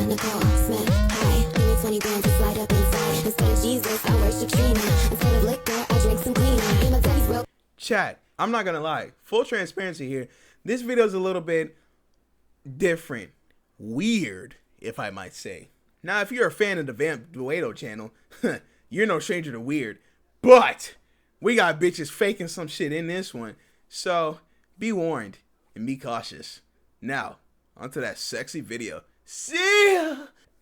Nicole Smith, hi. Give me 20 grand to slide up inside. Instead of Jesus, I worship Trina. Instead of liquor, I drink some cleaner. And my daddy's real. Chat, I'm not gonna lie. Full transparency here. This video is a little bit different. Weird, if I might say. Now, if you're a fan of the VampDaWado channel, you're no stranger to weird. But we got bitches faking some shit in this one. So be warned and be cautious. Now, onto that sexy video. See ya!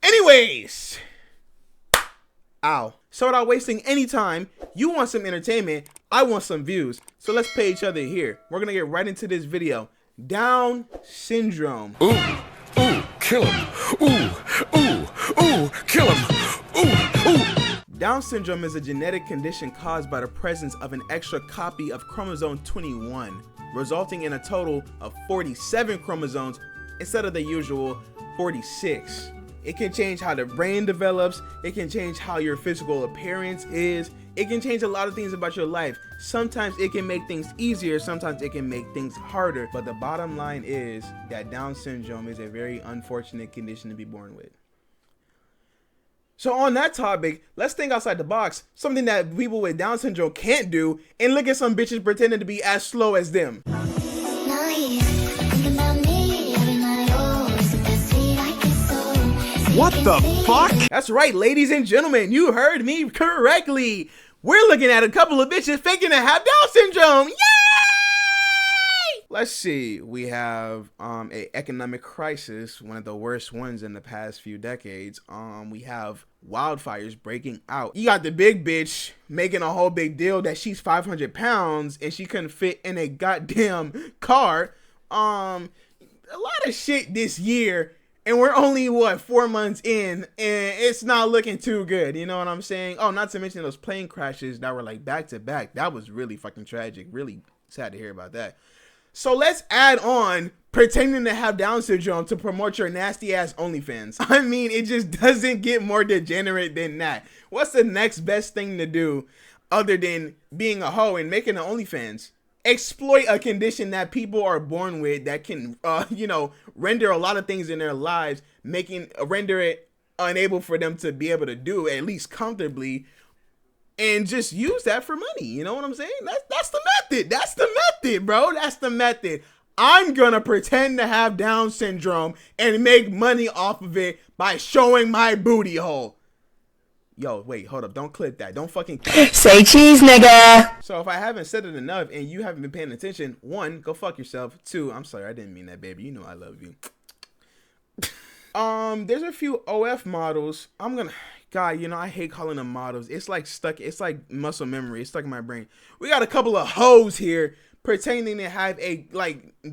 Anyways. Ow. So without wasting any time, you want some entertainment, I want some views. So let's pay each other here. We're gonna get right into this video. Down syndrome. Ooh, ooh, kill him. Ooh, ooh, ooh, kill him. Ooh, ooh. Down syndrome is a genetic condition caused by the presence of an extra copy of chromosome 21, resulting in a total of 47 chromosomes instead of the usual 46. It can change how the brain develops, it can change how your physical appearance is, it can change a lot of things about your life. Sometimes it can make things easier, sometimes it can make things harder, but the bottom line is that Down syndrome is a very unfortunate condition to be born with. So on that topic, let's think outside the box, something that people with Down syndrome can't do, and look at some bitches pretending to be as slow as them. What the fuck? That's right, ladies and gentlemen, you heard me correctly. We're looking at a couple of bitches faking to have Down syndrome. Yay! Let's see. We have a economic crisis, one of the worst ones in the past few decades. We have wildfires breaking out. You got the big bitch making a whole big deal that she's 500 pounds and she couldn't fit in a goddamn car. A lot of shit this year. And we're only, what, 4 months in, and it's not looking too good. You know what I'm saying? Oh, not to mention those plane crashes that were like back to back. That was really fucking tragic. Really sad to hear about that. So let's add on pretending to have Down syndrome to promote your nasty ass OnlyFans. I mean, it just doesn't get more degenerate than that. What's the next best thing to do other than being a hoe and making an OnlyFans? Exploit a condition that people are born with that can, render a lot of things in their lives, render it unable for them to be able to do at least comfortably, and just use that for money. You know what I'm saying? That's the method. That's the method, bro. That's the method. I'm gonna pretend to have Down syndrome and make money off of it by showing my booty hole. Yo, wait, hold up. Don't clip that. Don't fucking say cheese, nigga. So if I haven't said it enough and you haven't been paying attention, 1, go fuck yourself. 2, I'm sorry, I didn't mean that, baby. You know I love you. There's a few OF models. God, I hate calling them models. It's like muscle memory. It's stuck in my brain. We got a couple of hoes here pretending to have a,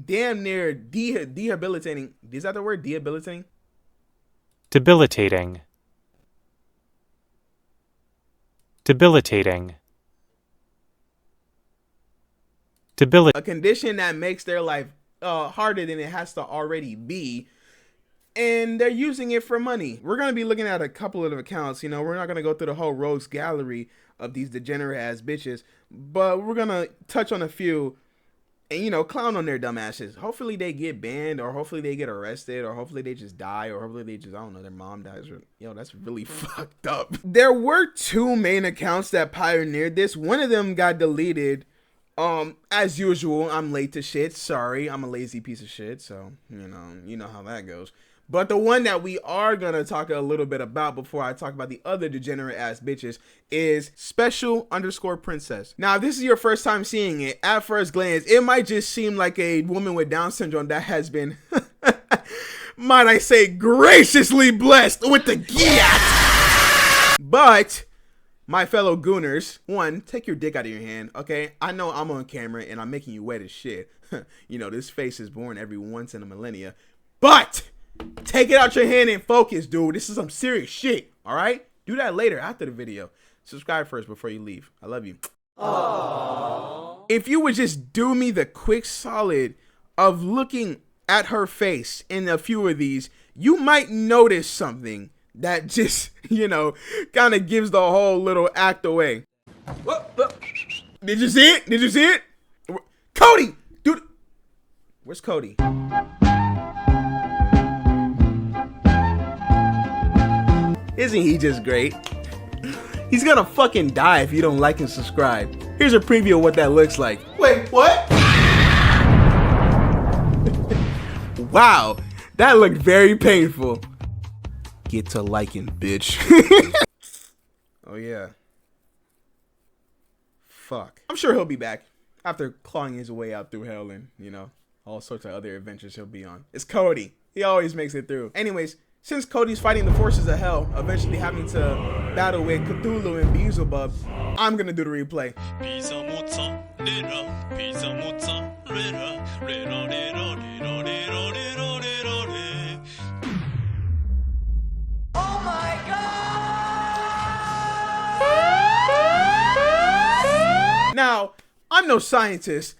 damn near debilitating. Is that the word? Debilitating? Debilitating. Debilitating. A condition that makes their life harder than it has to already be, and they're using it for money. We're going to be looking at a couple of accounts. We're not going to go through the whole rogues gallery of these degenerate ass bitches, but we're going to touch on a few and, clown on their dumb asses. Hopefully they get banned, or hopefully they get arrested, or hopefully they just die, or hopefully they just, I don't know, their mom dies. Yo, that's really fucked up. There were 2 main accounts that pioneered this. One of them got deleted. As usual, I'm late to shit. Sorry, I'm a lazy piece of shit. So, you know how that goes. But the one that we are going to talk a little bit about before I talk about the other degenerate ass bitches is special_princess. Now, if this is your first time seeing it, at first glance, it might just seem like a woman with Down syndrome that has been, might I say, graciously blessed with the giat. But my fellow gooners, 1, take your dick out of your hand, okay? I know I'm on camera and I'm making you wet as shit. This face is born every once in a millennia. But take it out your hand and focus, dude. This is some serious shit, all right? Do that later after the video. Subscribe first before you leave. I love you. Aww. If you would just do me the quick solid of looking at her face in a few of these, you might notice something that just, kind of gives the whole little act away. Did you see it? Did you see it? Cody! Dude, where's Cody? Isn't he just great? He's gonna fucking die if you don't like and subscribe. Here's a preview of what that looks like. Wait, what? Wow, that looked very painful. Get to liking, bitch. Oh yeah. Fuck. I'm sure he'll be back after clawing his way out through hell and, you know, all sorts of other adventures he'll be on. It's Cody. He always makes it through. Anyways, since Cody's fighting the forces of hell, eventually having to battle with Cthulhu and Beelzebub, I'm gonna do the replay. Now, I'm no scientist,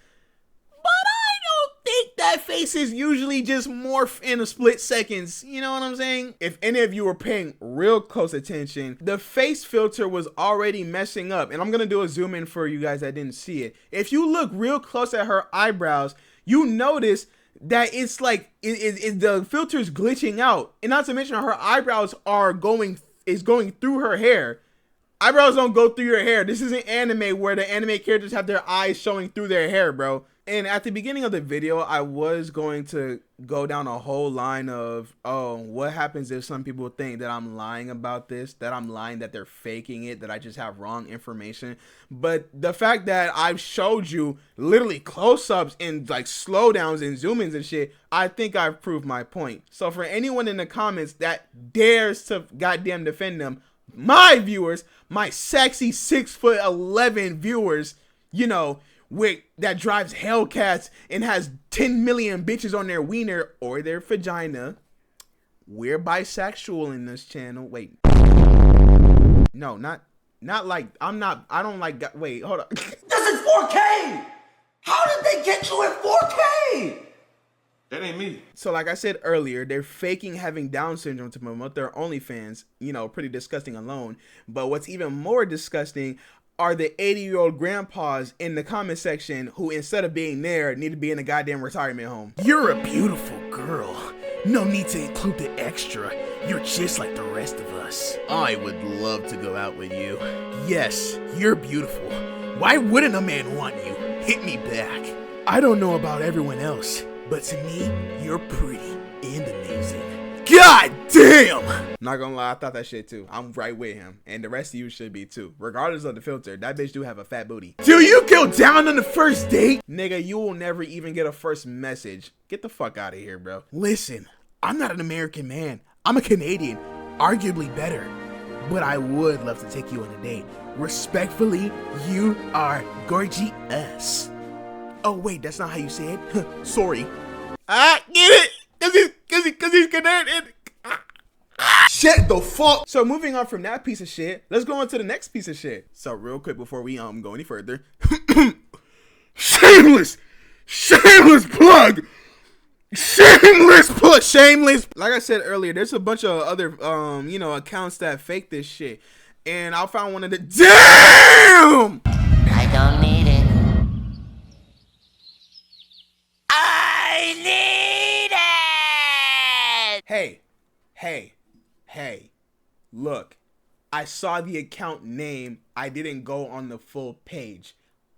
but I don't think that faces usually just morph in a split seconds. You know what I'm saying? If any of you were paying real close attention, the face filter was already messing up. And I'm going to do a zoom in for you guys that didn't see it. If you look real close at her eyebrows, you notice that it's like the filter is glitching out. And not to mention her eyebrows are going through her hair. Eyebrows don't go through your hair. This isn't anime where the anime characters have their eyes showing through their hair, bro. And at the beginning of the video, I was going to go down a whole line of, oh, what happens if some people think that I'm lying about this, that I'm lying, that they're faking it, that I just have wrong information. But the fact that I've showed you literally close-ups and like slowdowns and zoom-ins and shit, I think I've proved my point. So for anyone in the comments that dares to goddamn defend them, my viewers, my sexy 6'11" viewers, you know, that drives Hellcats and has 10 million bitches on their wiener or their vagina. We're bisexual in this channel. Wait. No, not like, I don't like, wait, hold on. This is 4K! How did they get you in 4K? That ain't me. So like I said earlier, they're faking having Down syndrome to promote their OnlyFans. You know, pretty disgusting alone. But what's even more disgusting are the 80-year-old grandpas in the comment section who, instead of being there, need to be in a goddamn retirement home. You're a beautiful girl. No need to include the extra. You're just like the rest of us. I would love to go out with you. Yes, you're beautiful. Why wouldn't a man want you? Hit me back. I don't know about everyone else, but to me, you're pretty and amazing. God damn! Not gonna lie, I thought that shit too. I'm right with him. And the rest of you should be too. Regardless of the filter, that bitch do have a fat booty. Do you go down on the first date? Nigga, you will never even get a first message. Get the fuck out of here, bro. Listen, I'm not an American man. I'm a Canadian. Arguably better. But I would love to take you on a date. Respectfully, you are gorgeous. Oh wait, that's not how you say it? Sorry. I get it! Cause he's Canadian. Shut the fuck. So moving on from that piece of shit, let's go on to the next piece of shit. So real quick before we go any further. Shameless plug. Shameless. Like I said earlier, there's a bunch of other you know, accounts that fake this shit. And I found one of the damn. I don't need it. I need it! Hey, look, I saw the account name. I didn't go on the full page.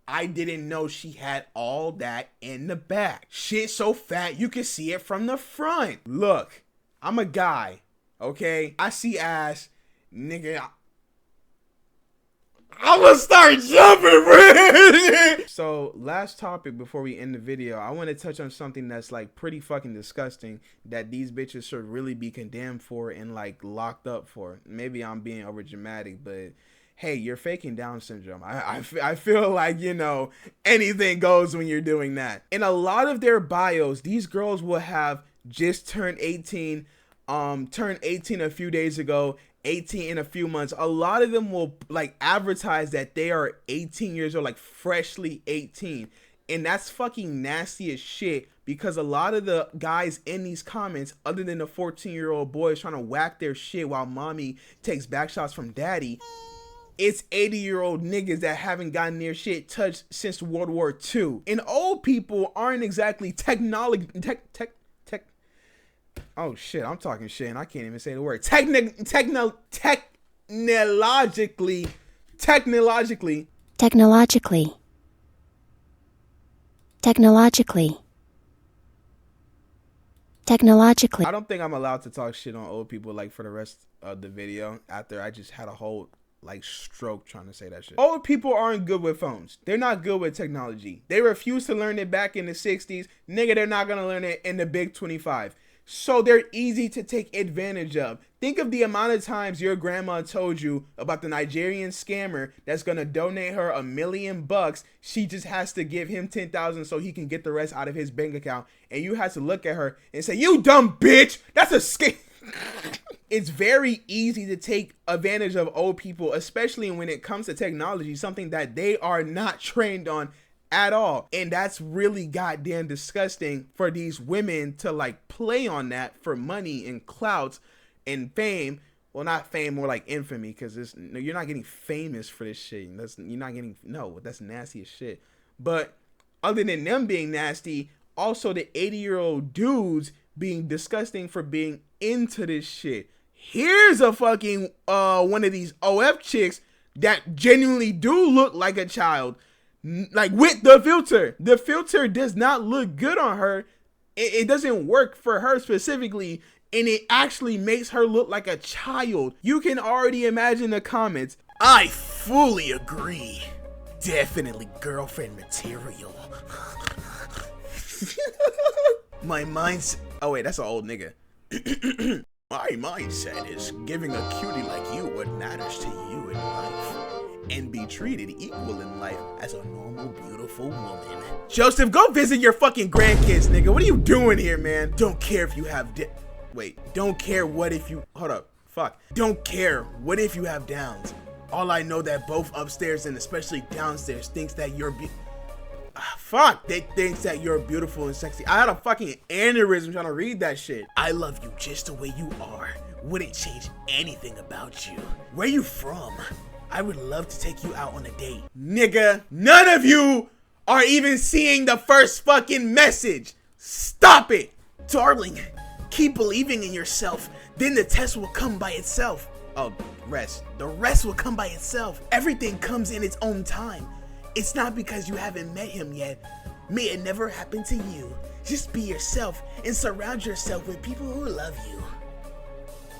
I didn't know she had all that in the back. Shit so fat you can see it from the front. Look, I'm a guy, okay? I see ass, nigga. I'm gonna start jumping, bro. So last topic before we end the video, I want to touch on something that's like pretty fucking disgusting that these bitches should really be condemned for and like locked up for. Maybe I'm being over dramatic, but hey, you're faking Down syndrome. I feel like, you know, anything goes when you're doing that. In a lot of their bios, these girls will have just turned 18, turned 18 a few days ago, 18 in a few months. A lot of them will like advertise that they are 18 years old, like freshly 18. And that's fucking nasty as shit, because a lot of the guys in these comments, other than the 14-year-old boys trying to whack their shit while mommy takes back shots from daddy, it's 80-year-old niggas that haven't gotten their shit touched since World War II. And old people aren't exactly Oh shit, I'm talking shit and I can't even say the word. Technologically. Technologically. I don't think I'm allowed to talk shit on old people like for the rest of the video after I just had a whole like stroke trying to say that shit. Old people aren't good with phones. They're not good with technology. They refused to learn it back in the 60s. Nigga, they're not gonna learn it in the big 25. So they're easy to take advantage of. Think of the amount of times your grandma told you about the Nigerian scammer that's gonna donate her $1 million. She just has to give him 10,000 so he can get the rest out of his bank account. And you have to look at her and say, "You dumb bitch, that's a scam." It's very easy to take advantage of old people, especially when it comes to technology, something that they are not trained on at all. And that's really goddamn disgusting for these women to like play on that for money and clout and fame. Well, not fame, more like infamy, because you're not getting famous for this shit. That's nasty as shit. But other than them being nasty, also the 80-year-old dudes being disgusting for being into this shit. Here's a fucking one of these OF chicks that genuinely do look like a child. Like with the filter does not look good on her. It doesn't work for her specifically, and it actually makes her look like a child. You can already imagine the comments. I fully agree. Definitely girlfriend material. My mindset. Oh wait, that's an old nigga. My mindset is giving a cutie like you what matters to you in life, and be treated equal in life as a normal, beautiful woman. Joseph, go visit your fucking grandkids, nigga. What are you doing here, man? Don't care if you have Don't care what if you... Hold up. Fuck. Don't care what if you have downs. All I know that both upstairs and especially downstairs thinks that you're fuck. They think that you're beautiful and sexy. I had a fucking aneurysm trying to read that shit. I love you just the way you are. Wouldn't change anything about you. Where you from? I would love to take you out on a date. Nigga, none of you are even seeing the first fucking message. Stop it. Darling, keep believing in yourself. Then the test will come by itself. Oh, rest. The rest will come by itself. Everything comes in its own time. It's not because you haven't met him yet. May it never happen to you. Just be yourself and surround yourself with people who love you.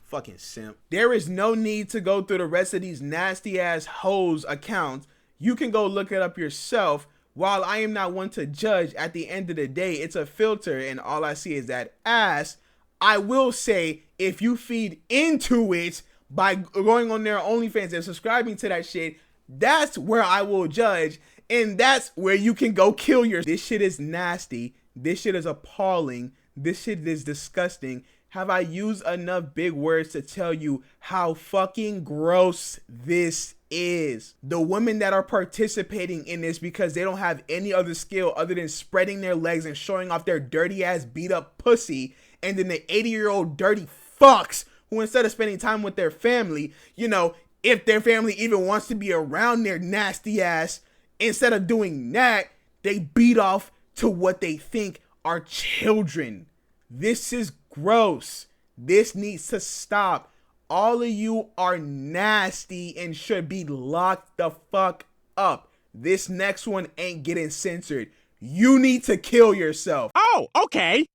Fucking simp. There is no need to go through the rest of these nasty ass hoes accounts. You can go look it up yourself. While I am not one to judge, at the end of the day, it's a filter and all I see is that ass. I will say, if you feed into it by going on their OnlyFans and subscribing to that shit, that's where I will judge, and that's where you can go kill yourself. This shit is nasty. This shit is appalling. This shit is disgusting. Have I used enough big words to tell you how fucking gross this is? The women that are participating in this because they don't have any other skill other than spreading their legs and showing off their dirty ass beat up pussy, and then the 80-year-old dirty fucks who, instead of spending time with their family, you know, if their family even wants to be around their nasty ass, instead of doing that, they beat off to what they think are children. This is gross. This needs to stop. All of you are nasty and should be locked the fuck up. This next one ain't getting censored. You need to kill yourself. Oh, okay.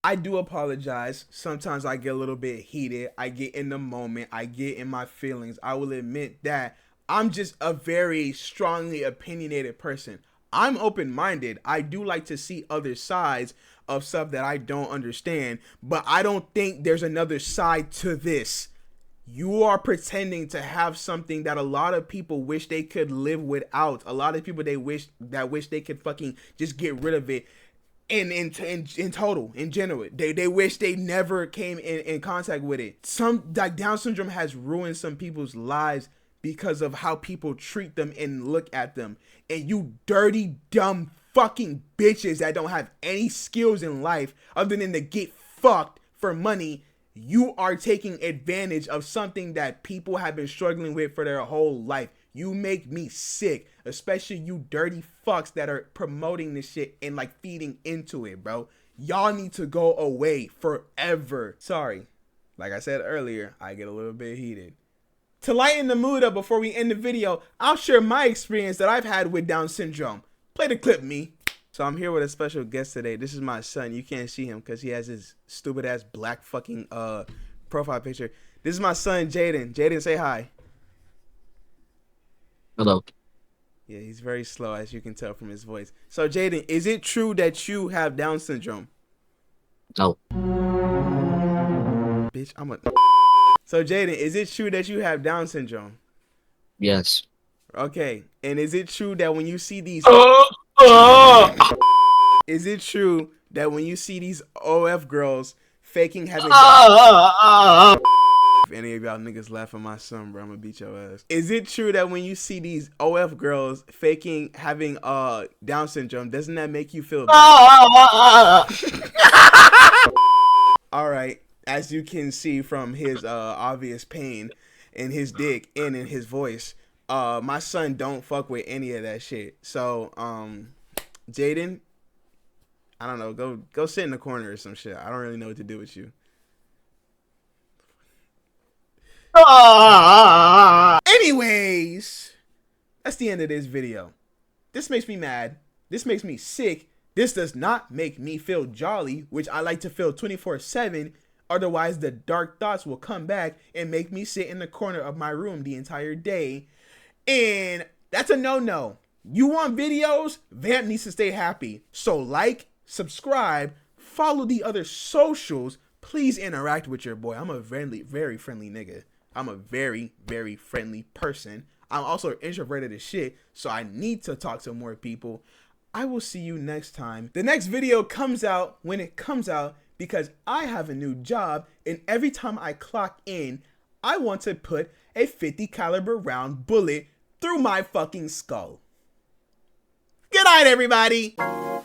I do apologize. Sometimes I get a little bit heated. I get in the moment. I get in my feelings. I will admit that I'm just a very strongly opinionated person. I'm open-minded. I do like to see other sides of stuff that I don't understand, but I don't think there's another side to this. You are pretending to have something that a lot of people wish they could live without. A lot of people wish they could fucking just get rid of it. In total, in general, they wish they never came in contact with it. Some like Down syndrome has ruined some people's lives because of how people treat them and look at them. And you dirty, dumb fucking bitches that don't have any skills in life other than to get fucked for money, you are taking advantage of something that people have been struggling with for their whole life. You make me sick, especially you dirty fucks that are promoting this shit and like feeding into it, bro. Y'all need to go away forever. Sorry. Like I said earlier, I get a little bit heated. To lighten the mood up before we end the video, I'll share my experience that I've had with Down syndrome. Play the clip, me. So I'm here with a special guest today. This is my son. You can't see him because he has his stupid ass black fucking profile picture. This is my son, Jayden. Jayden, say hi. Hello. Yeah, he's very slow, as you can tell from his voice. So, Jayden, is it true that you have Down syndrome? No. Bitch, I'm a... So, Jayden, is it true that you have Down syndrome? Yes. Okay. And is it true that when you see these... Is it true that when you see these OF girls faking having... If any of y'all niggas laugh at my son, bro, I'm gonna beat your ass. Is it true that when you see these OF girls faking having Down syndrome, doesn't that make you feel bad? All right, as you can see from his obvious pain in his dick and in his voice, my son don't fuck with any of that shit. So, Jayden, I don't know, go sit in the corner or some shit. I don't really know what to do with you. Anyways, that's the end of this video. This makes me mad. This makes me sick. This does not make me feel jolly, which I like to feel 24/7. Otherwise, the dark thoughts will come back and make me sit in the corner of my room the entire day. And that's a no-no. You want videos? Vamp needs to stay happy. So like, subscribe, follow the other socials. Please interact with your boy. I'm a very friendly nigga. I'm a very friendly person. I'm also introverted as shit, so I need to talk to more people. I will see you next time. The next video comes out when it comes out because I have a new job, and every time I clock in, I want to put a 50 caliber round bullet through my fucking skull. Good night, everybody.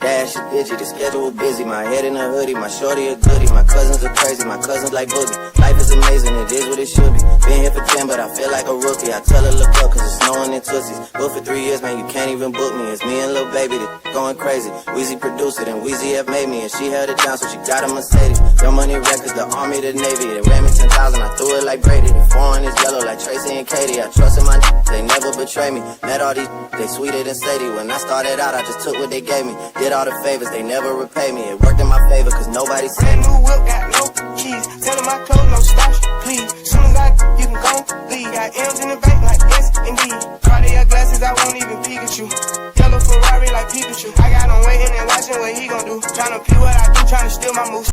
Dash is busy, the schedule busy. My head in a hoodie, my shorty a goodie. My cousins are crazy, my cousins like boogie. Life is amazing, it is what it should be. Been here for 10, but I feel like a rookie. I tell her look up, cause it's snowing in Tootsies. But for 3 years, man, you can't even book me. It's me and Lil Baby that going crazy. Weezy produced it, and Weezy F made me. And she held it down, so she got a Mercedes. Your Money Records, the Army, the Navy. They ran me 10,000, I threw it like Brady. The foreign is yellow like Tracy and Katie. I trusted my they never betray me. Met all these, they sweeter than Sadie. When I started out, I just took what they gave me. Did all the favors, they never repay me. It worked in my favor, cause nobody said me. New whip, got no keys. Tell them my clothes, no stash, please. Soon as you can go, leave. Got M's in the bank like yes, indeed. Cartier glasses, I won't even Pikachu. Yellow Ferrari like Pikachu. I got him waiting and watching what he gon' do. Tryna pee what I do, tryna steal my moves.